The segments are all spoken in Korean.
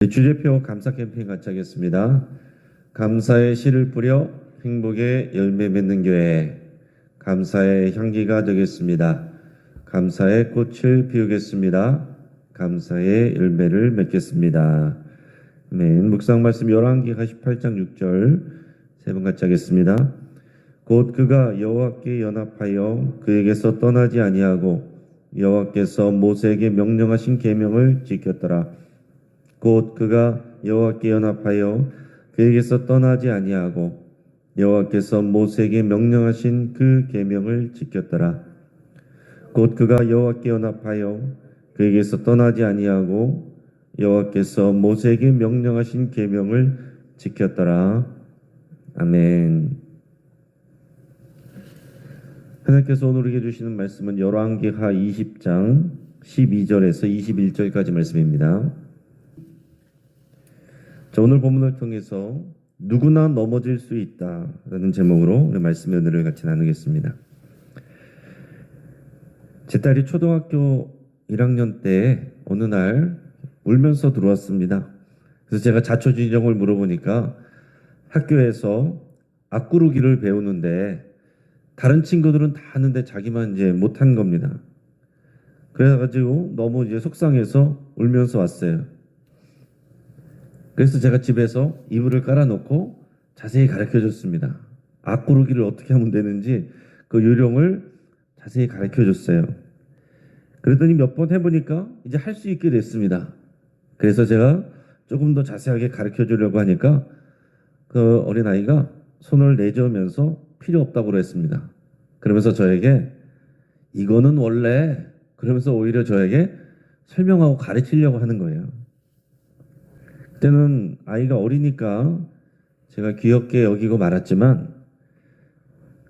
주제표 감사 캠페인 같이 하겠습니다. 감사의 씨를 뿌려 행복의 열매 맺는 교회, 감사의 향기가 되겠습니다. 감사의 꽃을 피우겠습니다. 감사의 열매를 맺겠습니다. 아멘. 묵상 말씀 열왕기하 18장 6절 세 번 같이 하겠습니다. 곧 그가 여호와께 연합하여 그에게서 떠나지 아니하고 여호와께서 모세에게 명령하신 계명을 지켰더라. 곧 그가 여호와께 연합하여 그에게서 떠나지 아니하고 여호와께서 모세에게 명령하신 그 계명을 지켰더라. 곧 그가 여호와께 연합하여 그에게서 떠나지 아니하고 여호와께서 모세에게 명령하신 계명을 지켰더라. 아멘. 하나님께서 오늘 우리에게 주시는 말씀은 열왕기하 20장 12절에서 21절까지 말씀입니다. 자, 오늘 본문을 통해서 누구나 넘어질 수 있다라는 제목으로 우리 말씀의 은혜를 같이 나누겠습니다. 제 딸이 초등학교 1학년 때 어느 날 울면서 들어왔습니다. 그래서 제가 자초지종을 물어보니까 학교에서 앞구르기를 배우는데 다른 친구들은 다 하는데 자기만 이제 못한 겁니다. 그래가지고 너무 이제 속상해서 울면서 왔어요. 그래서 제가 집에서 이불을 깔아놓고 자세히 가르쳐 줬습니다. 앞구르기를 어떻게 하면 되는지 그 요령을 자세히 가르쳐 줬어요. 그랬더니 몇 번 해보니까 이제 할 수 있게 됐습니다. 그래서 제가 조금 더 자세하게 가르쳐 주려고 하니까 그 어린아이가 손을 내저으면서 필요 없다고 그랬습니다. 그러면서 저에게 이거는 원래 그러면서 오히려 저에게 설명하고 가르치려고 하는 거예요. 그때는 아이가 어리니까 제가 귀엽게 여기고 말았지만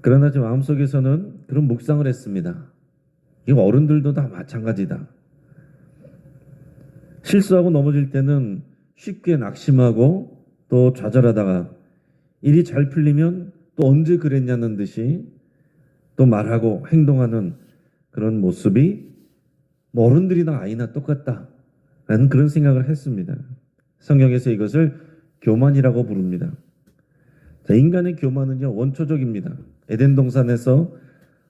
그러나 제 마음속에서는 그런 묵상을 했습니다. 이거 어른들도 다 마찬가지다. 실수하고 넘어질 때는 쉽게 낙심하고 또 좌절하다가 일이 잘 풀리면 또 언제 그랬냐는 듯이 또 말하고 행동하는 그런 모습이 뭐 어른들이나 아이나 똑같다라는 그런 생각을 했습니다. 성경에서 이것을 교만이라고 부릅니다. 자, 인간의 교만은요 원초적입니다. 에덴 동산에서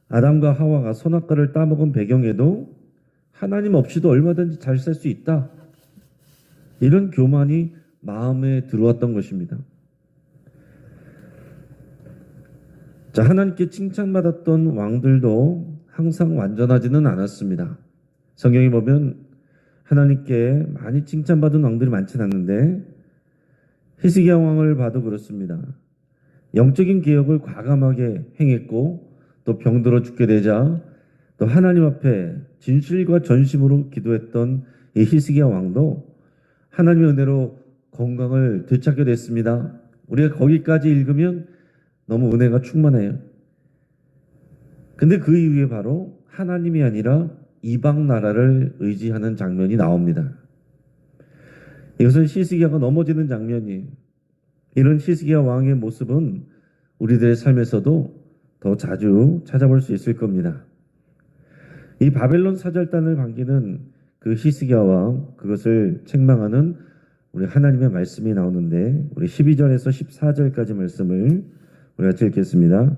아담과 하와가 선악과를 따먹은 배경에도 하나님 없이도 얼마든지 잘 살 수 있다. 이런 교만이 마음에 들어왔던 것입니다. 자, 하나님께 칭찬받았던 왕들도 항상 완전하지는 않았습니다. 성경에 보면 하나님께 많이 칭찬받은 왕들이 많지는 않는데 히스기야 왕을 봐도 그렇습니다. 영적인 개혁을 과감하게 행했고 또 병들어 죽게 되자 또 하나님 앞에 진실과 전심으로 기도했던 이 히스기야 왕도 하나님의 은혜로 건강을 되찾게 됐습니다. 우리가 거기까지 읽으면 너무 은혜가 충만해요. 근데 그 이후에 바로 하나님이 아니라 이방 나라를 의지하는 장면이 나옵니다. 이것은 히스기야가 넘어지는 장면이에요. 이런 히스기야 왕의 모습은 우리들의 삶에서도 더 자주 찾아볼 수 있을 겁니다. 이 바벨론 사절단을 반기는 그 히스기야 왕, 그것을 책망하는 우리 하나님의 말씀이 나오는데 우리 12절에서 14절까지 말씀을 우리가 읽겠습니다.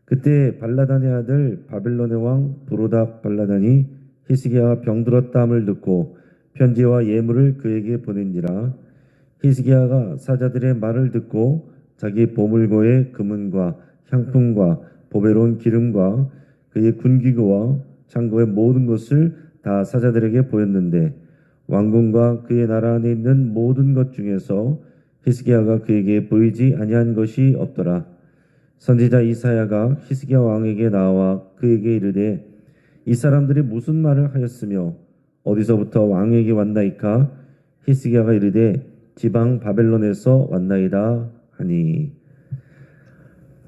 그때 발라단의 아들 바벨론의 왕 브로닥 발라단이 히스기야가 병들었다함을 듣고 편지와 예물을 그에게 보낸지라. 히스기야가 사자들의 말을 듣고 자기 보물고의 금은과 향품과 보배로운 기름과 그의 군기구와 창고의 모든 것을 다 사자들에게 보였는데 왕궁과 그의 나라 안에 있는 모든 것 중에서 히스기야가 그에게 보이지 아니한 것이 없더라. 선지자 이사야가 히스기야 왕에게 나와 그에게 이르되 이 사람들이 무슨 말을 하였으며 어디서부터 왕에게 왔나이까? 히스기야가 이르되 지방 바벨론에서 왔나이다 하니.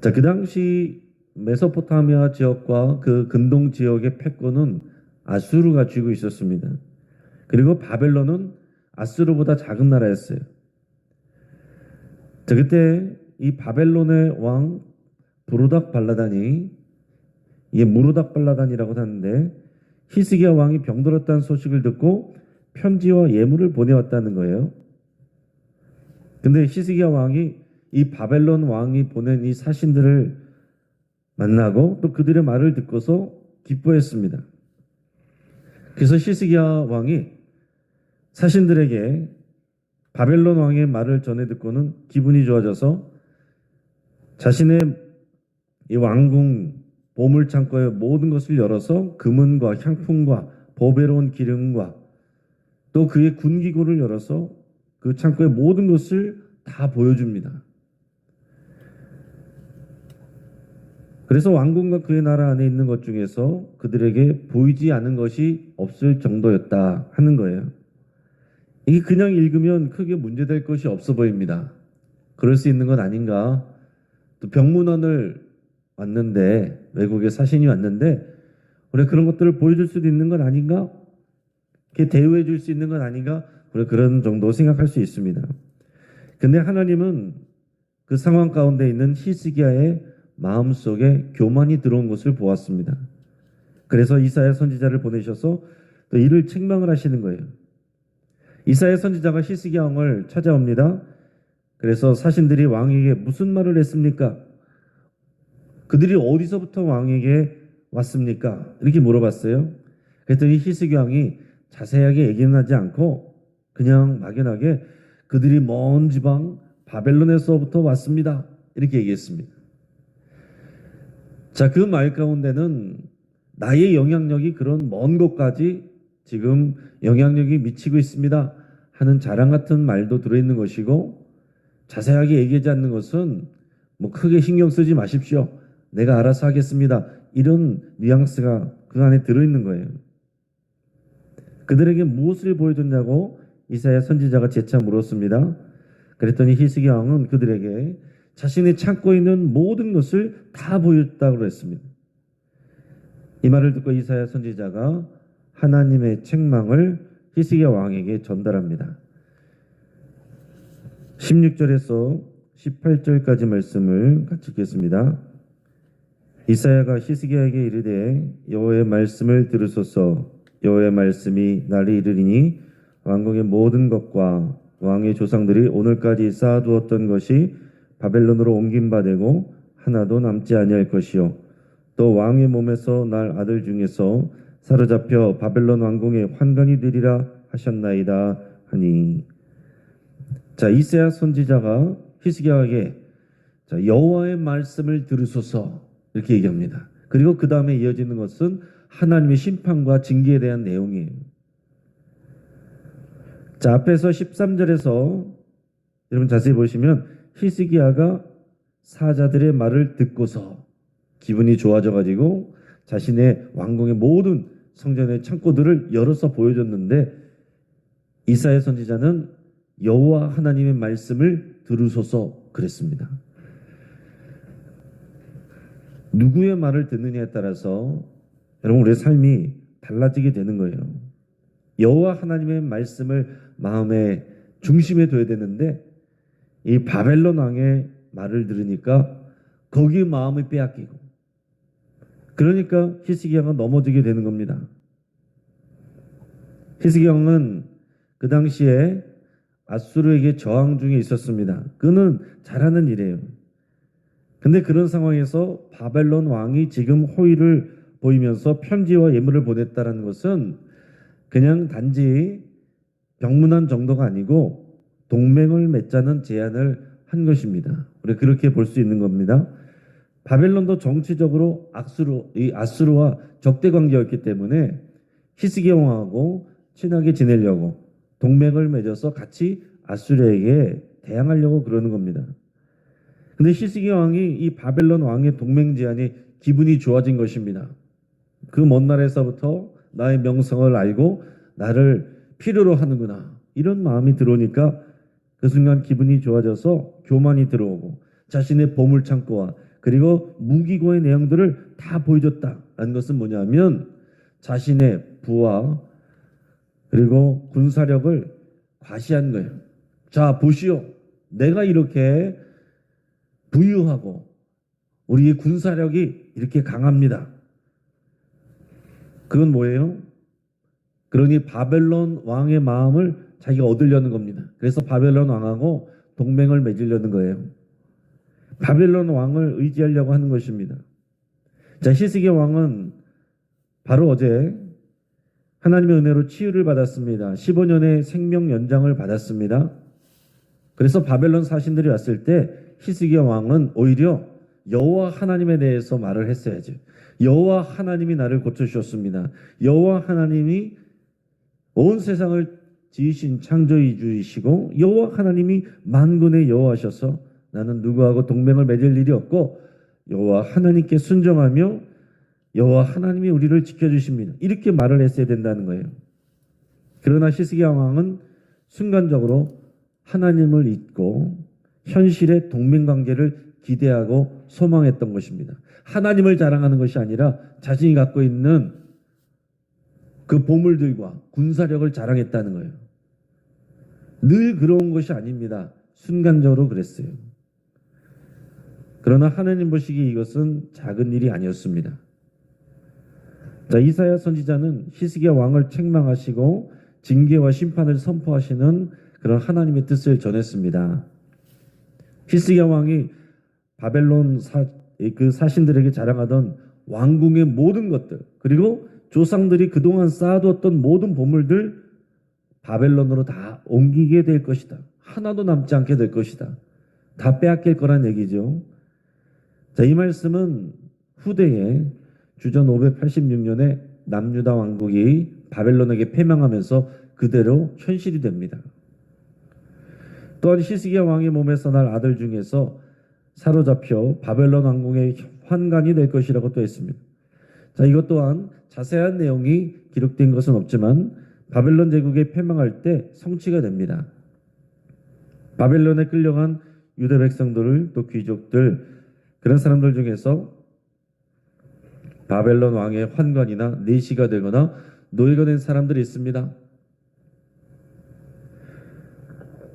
자, 그 당시 메소포타미아 지역과 그 근동 지역의 패권은 아수르가 쥐고 있었습니다. 그리고 바벨론은 아수르보다 작은 나라였어요. 자, 그때 이 바벨론의 왕 브로닥 발라단이, 이게 무로닥 발라단이라고 하는데 히스기야 왕이 병들었다는 소식을 듣고 편지와 예물을 보내왔다는 거예요. 근데 히스기야 왕이 이 바벨론 왕이 보낸 이 사신들을 만나고 또 그들의 말을 듣고서 기뻐했습니다. 그래서 히스기야 왕이 사신들에게 바벨론 왕의 말을 전해 듣고는 기분이 좋아져서 자신의 이 왕궁 보물 창고의 모든 것을 열어서 금은과 향품과 보배로운 기름과 또 그의 군기구를 열어서 그 창고의 모든 것을 다 보여줍니다. 그래서 왕궁과 그의 나라 안에 있는 것 중에서 그들에게 보이지 않은 것이 없을 정도였다 하는 거예요. 이게 그냥 읽으면 크게 문제될 것이 없어 보입니다. 그럴 수 있는 건 아닌가? 또 병문안을 왔는데, 외국에 사신이 왔는데 우리 그런 것들을 보여줄 수도 있는 건 아닌가? 이렇게 대우해 줄 수 있는 건 아닌가? 우리 그런 정도 생각할 수 있습니다. 근데 하나님은 그 상황 가운데 있는 히스기야의 마음속에 교만이 들어온 것을 보았습니다. 그래서 이사야 선지자를 보내셔서 또 이를 책망을 하시는 거예요. 이사야 선지자가 히스기야 왕을 찾아옵니다. 그래서 사신들이 왕에게 무슨 말을 했습니까? 그들이 어디서부터 왕에게 왔습니까? 이렇게 물어봤어요. 그랬더니 히스기야 왕이 자세하게 얘기는 하지 않고 그냥 막연하게 그들이 먼 지방 바벨론에서부터 왔습니다. 이렇게 얘기했습니다. 자, 그 말 가운데는 나의 영향력이 그런 먼 곳까지 지금 영향력이 미치고 있습니다 하는 자랑 같은 말도 들어있는 것이고, 자세하게 얘기하지 않는 것은 뭐 크게 신경 쓰지 마십시오, 내가 알아서 하겠습니다, 이런 뉘앙스가 그 안에 들어있는 거예요. 그들에게 무엇을 보여줬냐고 이사야 선지자가 재차 물었습니다. 그랬더니 히스기야 왕은 그들에게 자신의 창고에 있는 모든 것을 다 보였다고 했습니다. 이 말을 듣고 이사야 선지자가 하나님의 책망을 히스기야 왕에게 전달합니다. 16절에서 18절까지 말씀을 같이 읽겠습니다. 이사야가 히스기야에게 이르되 여호와의 말씀을 들으소서. 여호와의 말씀이 날이 이르리니 왕궁의 모든 것과 왕의 조상들이 오늘까지 쌓아두었던 것이 바벨론으로 옮긴 바 되고 하나도 남지 아니할 것이요 또 왕의 몸에서 날 아들 중에서 사로잡혀 바벨론 왕궁에 환관이 되리라 하셨나이다 하니. 자, 이사야 선지자가 히스기야에게 여호와의 말씀을 들으소서 이렇게 얘기합니다. 그리고 그 다음에 이어지는 것은 하나님의 심판과 징계에 대한 내용이에요. 자, 앞에서 13절에서 여러분 자세히 보시면 히스기야가 사자들의 말을 듣고서 기분이 좋아져가지고 자신의 왕궁의 모든 성전의 창고들을 열어서 보여줬는데, 이사야 선지자는 여호와 하나님의 말씀을 들으소서 그랬습니다. 누구의 말을 듣느냐에 따라서 여러분 우리의 삶이 달라지게 되는 거예요. 여호와 하나님의 말씀을 마음의 중심에 둬야 되는데 이 바벨론 왕의 말을 들으니까 거기에 마음이 빼앗기고, 그러니까 히스기야가 넘어지게 되는 겁니다. 히스기야 왕은 그 당시에 아수르에게 저항 중에 있었습니다. 그는 잘하는 일이에요. 근데 그런 상황에서 바벨론 왕이 지금 호의를 보이면서 편지와 예물을 보냈다는 것은 그냥 단지 병문안 정도가 아니고 동맹을 맺자는 제안을 한 것입니다. 우리 그렇게 볼 수 있는 겁니다. 바벨론도 정치적으로 아수르와 적대 관계였기 때문에 히스기야 왕하고 친하게 지내려고 동맹을 맺어서 같이 아수르에게 대항하려고 그러는 겁니다. 근데 히스기야 왕이 이 바벨론 왕의 동맹 제안이 기분이 좋아진 것입니다. 그 먼 나라에서부터 나의 명성을 알고 나를 필요로 하는구나, 이런 마음이 들어오니까 그 순간 기분이 좋아져서 교만이 들어오고 자신의 보물 창고와 그리고 무기고의 내용들을 다 보여줬다라는 것은 뭐냐면 자신의 부와 그리고 군사력을 과시한 거예요. 자, 보시오, 내가 이렇게 부유하고 우리의 군사력이 이렇게 강합니다. 그건 뭐예요? 그러니 바벨론 왕의 마음을 자기가 얻으려는 겁니다. 그래서 바벨론 왕하고 동맹을 맺으려는 거예요. 바벨론 왕을 의지하려고 하는 것입니다. 자, 히스기야 왕은 바로 어제 하나님의 은혜로 치유를 받았습니다. 15년의 생명 연장을 받았습니다. 그래서 바벨론 사신들이 왔을 때 히스기야 왕은 오히려 여호와 하나님에 대해서 말을 했어야죠. 여호와 하나님이 나를 고쳐주셨습니다. 여호와 하나님이 온 세상을 지으신 창조주이시고 여호와 하나님이 만군의 여호와셔서 나는 누구하고 동맹을 맺을 일이 없고 여호와 하나님께 순종하며 여호와 하나님이 우리를 지켜주십니다. 이렇게 말을 했어야 된다는 거예요. 그러나 히스기야 왕은 순간적으로 하나님을 잊고 현실의 동맹관계를 기대하고 소망했던 것입니다. 하나님을 자랑하는 것이 아니라 자신이 갖고 있는 그 보물들과 군사력을 자랑했다는 거예요. 늘 그런 것이 아닙니다. 순간적으로 그랬어요. 그러나 하나님 보시기에 이것은 작은 일이 아니었습니다. 자, 이사야 선지자는 히스기야 왕을 책망하시고 징계와 심판을 선포하시는 그런 하나님의 뜻을 전했습니다. 히스기야 왕이 바벨론 그 사신들에게 자랑하던 왕궁의 모든 것들, 그리고 조상들이 그동안 쌓아두었던 모든 보물들 바벨론으로 다 옮기게 될 것이다. 하나도 남지 않게 될 것이다. 다 빼앗길 거란 얘기죠. 자, 이 말씀은 후대에 주전 586년에 남유다 왕국이 바벨론에게 패망하면서 그대로 현실이 됩니다. 또한 히스기야 왕의 몸에서 날 아들 중에서 사로잡혀 바벨론 왕궁의 환관이 될 것이라고 또 했습니다. 자, 이것 또한 자세한 내용이 기록된 것은 없지만 바벨론 제국에 패망할 때 성취가 됩니다. 바벨론에 끌려간 유대 백성들을 또 귀족들 그런 사람들 중에서 바벨론 왕의 환관이나 내시가 되거나 노예가 된 사람들이 있습니다.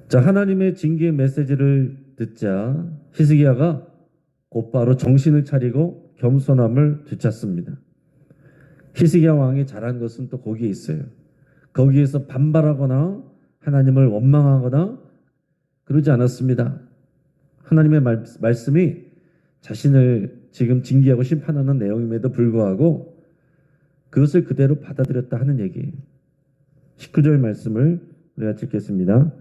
자, 하나님의 징계의 메시지를 듣자 히스기야가 곧바로 정신을 차리고 겸손함을 되찾습니다. 히스기야 왕이 잘한 것은 또 거기에 있어요. 거기에서 반발하거나 하나님을 원망하거나 그러지 않았습니다. 하나님의 말씀이 자신을 지금 징계하고 심판하는 내용임에도 불구하고 그것을 그대로 받아들였다 하는 얘기예요. 19절 말씀을 우리가 읽겠습니다.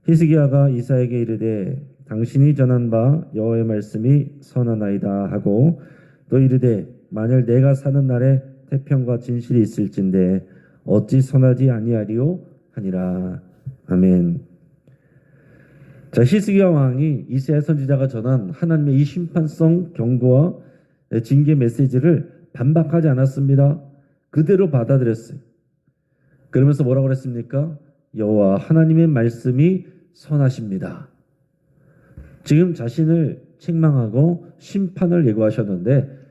히스기야가 이사에게 이르되 당신이 전한 바 여호와의 말씀이 선하나이다 하고 또 이르되 만일 내가 사는 날에 태평과 진실이 있을진데 어찌 선하지 아니하리요 하니라. 아멘. 자, 히스기야 왕이 이사야 선지자가 전한 하나님의 이 심판성 경고와 징계 메시지를 반박하지 않았습니다. 그대로 받아들였어요. 그러면서 뭐라고 그랬습니까? 여호와 하나님의 말씀이 선하십니다. 지금 자신을 책망하고 심판을 예고하셨는데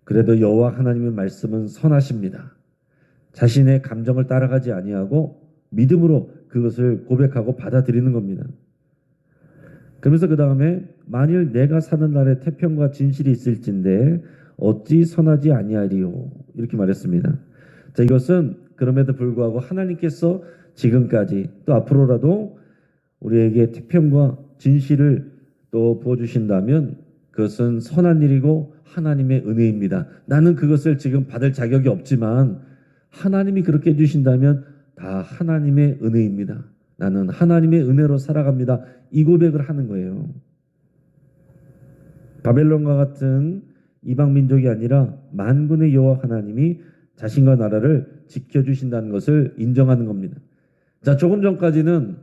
그래도 여호와 하나님의 말씀은 선하십니다. 자신의 감정을 따라가지 아니하고 믿음으로 그것을 고백하고 받아들이는 겁니다. 그러면서 그 다음에 만일 내가 사는 날에 태평과 진실이 있을진데 어찌 선하지 아니하리요 이렇게 말했습니다. 자, 이것은 그럼에도 불구하고 하나님께서 지금까지 또 앞으로라도 우리에게 태평과 진실을 또 부어주신다면 그것은 선한 일이고 하나님의 은혜입니다. 나는 그것을 지금 받을 자격이 없지만 하나님이 그렇게 해주신다면 다 하나님의 은혜입니다. 나는 하나님의 은혜로 살아갑니다. 이 고백을 하는 거예요. 바벨론과 같은 이방 민족이 아니라 만군의 여호와 하나님이 자신과 나라를 지켜주신다는 것을 인정하는 겁니다. 자, 조금 전까지는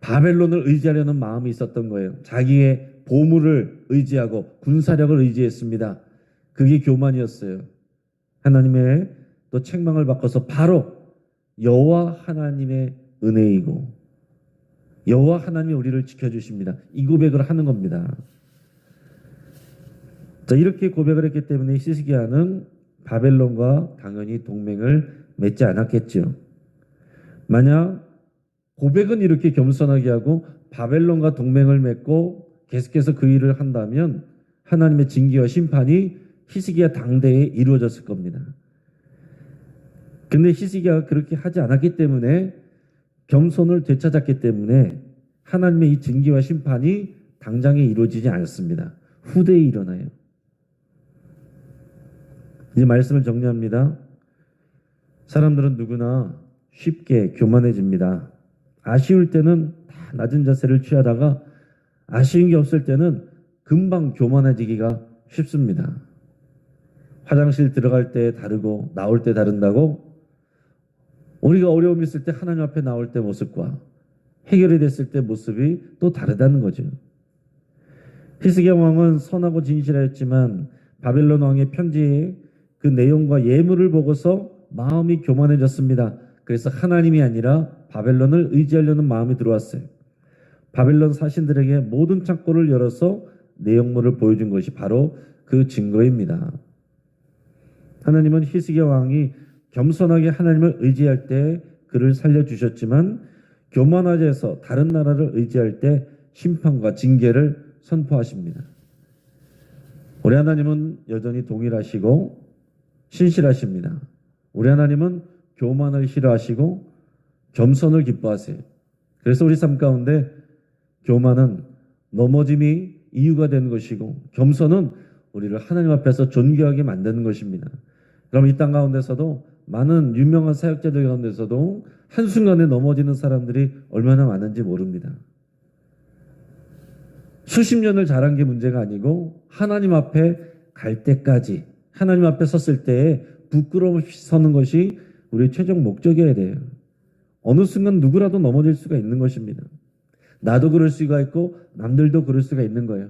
바벨론을 의지하려는 마음이 있었던 거예요. 자기의 보물을 의지하고 군사력을 의지했습니다. 그게 교만이었어요. 하나님의 또 책망을 바꿔서 바로 여호와 하나님의 은혜이고 여호와 하나님이 우리를 지켜주십니다. 이 고백을 하는 겁니다. 자, 이렇게 고백을 했기 때문에 히스기야는 바벨론과 당연히 동맹을 맺지 않았겠죠. 만약 고백은 이렇게 겸손하게 하고 바벨론과 동맹을 맺고 계속해서 그 일을 한다면 하나님의 징계와 심판이 히스기야 당대에 이루어졌을 겁니다. 근데 히스기야가 그렇게 하지 않았기 때문에 겸손을 되찾았기 때문에 하나님의 이 징계와 심판이 당장에 이루어지지 않습니다. 후대에 일어나요. 이제 말씀을 정리합니다. 사람들은 누구나 쉽게 교만해집니다. 아쉬울 때는 다 낮은 자세를 취하다가 아쉬운 게 없을 때는 금방 교만해지기가 쉽습니다. 화장실 들어갈 때 다르고 나올 때 다른다고 우리가 어려움이 있을 때 하나님 앞에 나올 때 모습과 해결이 됐을 때 모습이 또 다르다는 거죠. 히스기야 왕은 선하고 진실하였지만 바벨론 왕의 편지의 그 내용과 예물을 보고서 마음이 교만해졌습니다. 그래서 하나님이 아니라 바벨론을 의지하려는 마음이 들어왔어요. 바벨론 사신들에게 모든 창고를 열어서 내용물을 보여준 것이 바로 그 증거입니다. 하나님은 히스기야 왕이 겸손하게 하나님을 의지할 때 그를 살려주셨지만 교만하게 해서 다른 나라를 의지할 때 심판과 징계를 선포하십니다. 우리 하나님은 여전히 동일하시고 신실하십니다. 우리 하나님은 교만을 싫어하시고 겸손을 기뻐하세요. 그래서 우리 삶 가운데 교만은 넘어짐이 이유가 되는 것이고 겸손은 우리를 하나님 앞에서 존귀하게 만드는 것입니다. 그럼 이 땅 가운데서도 많은 유명한 사역자들 가운데서도 한순간에 넘어지는 사람들이 얼마나 많은지 모릅니다. 수십 년을 자란 게 문제가 아니고 하나님 앞에 갈 때까지 하나님 앞에 섰을 때에 부끄러움 없이 서는 것이 우리의 최종 목적이어야 돼요. 어느 순간 누구라도 넘어질 수가 있는 것입니다. 나도 그럴 수가 있고 남들도 그럴 수가 있는 거예요.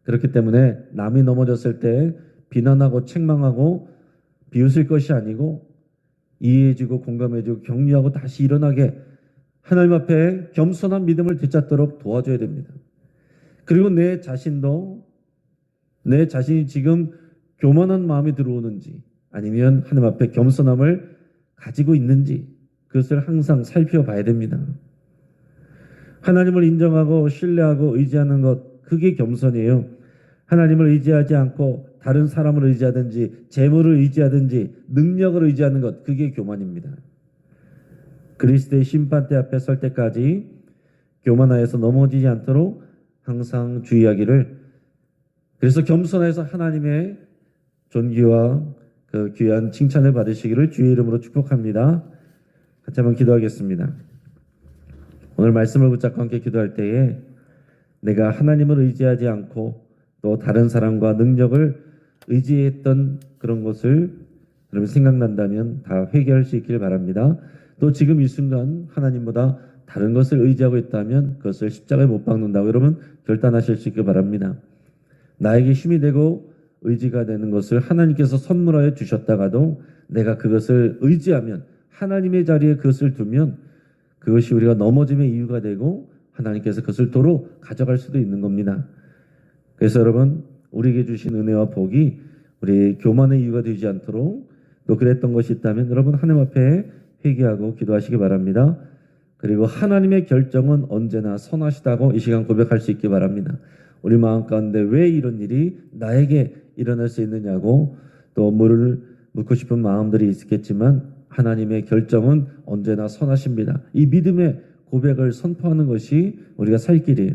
그렇기 때문에 남이 넘어졌을 때 비난하고 책망하고 비웃을 것이 아니고 이해해주고 공감해주고 격려하고 다시 일어나게 하나님 앞에 겸손한 믿음을 되찾도록 도와줘야 됩니다. 그리고 내 자신도 내 자신이 지금 교만한 마음이 들어오는지 아니면 하나님 앞에 겸손함을 가지고 있는지 그것을 항상 살펴봐야 됩니다. 하나님을 인정하고 신뢰하고 의지하는 것 그게 겸손이에요. 하나님을 의지하지 않고 다른 사람을 의지하든지 재물을 의지하든지 능력을 의지하는 것 그게 교만입니다. 그리스도의 심판대 앞에 설 때까지 교만하여서 넘어지지 않도록 항상 주의하기를 그래서 겸손해서 하나님의 존귀와 그 귀한 칭찬을 받으시기를 주의 이름으로 축복합니다. 같이 한번 기도하겠습니다. 오늘 말씀을 붙잡고 함께 기도할 때에 내가 하나님을 의지하지 않고 또 다른 사람과 능력을 의지했던 그런 것을 여러분 생각난다면 다 회개할 수 있길 바랍니다. 또 지금 이 순간 하나님보다 다른 것을 의지하고 있다면 그것을 십자가에 못 박는다고 여러분 결단하실 수 있길 바랍니다. 나에게 힘이 되고 의지가 되는 것을 하나님께서 선물하여 주셨다가도 내가 그것을 의지하면 하나님의 자리에 그것을 두면 그것이 우리가 넘어짐의 이유가 되고 하나님께서 그것을 도로 가져갈 수도 있는 겁니다. 그래서 여러분 우리에게 주신 은혜와 복이 우리 교만의 이유가 되지 않도록 또 그랬던 것이 있다면 여러분 하나님 앞에 회개하고 기도하시기 바랍니다. 그리고 하나님의 결정은 언제나 선하시다고 이 시간 고백할 수 있기 바랍니다. 우리 마음 가운데 왜 이런 일이 나에게 일어날 수 있느냐고 또 묻고 싶은 마음들이 있겠지만 하나님의 결정은 언제나 선하십니다. 이 믿음의 고백을 선포하는 것이 우리가 살 길이에요.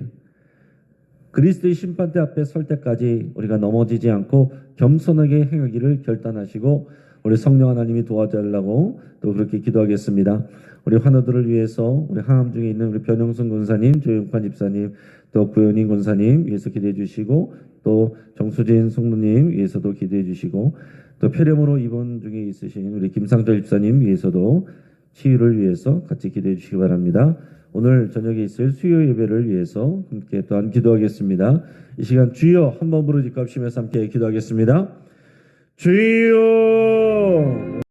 그리스도의 심판대 앞에 설 때까지 우리가 넘어지지 않고 겸손하게 행하기를 결단하시고 우리 성령 하나님이 도와달라고 또 그렇게 기도하겠습니다. 우리 환우들을 위해서 우리 항암 중에 있는 우리 변영순 권사님, 조용판 집사님, 또 구현인 권사님 위해서 기도해 주시고 또 정수진 성도님 위해서도 기도해 주시고 또 폐렴으로 입원 중에 있으신 우리 김상철 집사님 위해서도 치유를 위해서 같이 기도해 주시기 바랍니다. 오늘 저녁에 있을 수요 예배를 위해서 함께 또한 기도하겠습니다. 이 시간 주여 한번 부르짖고 합심해서 함께 기도하겠습니다. 주여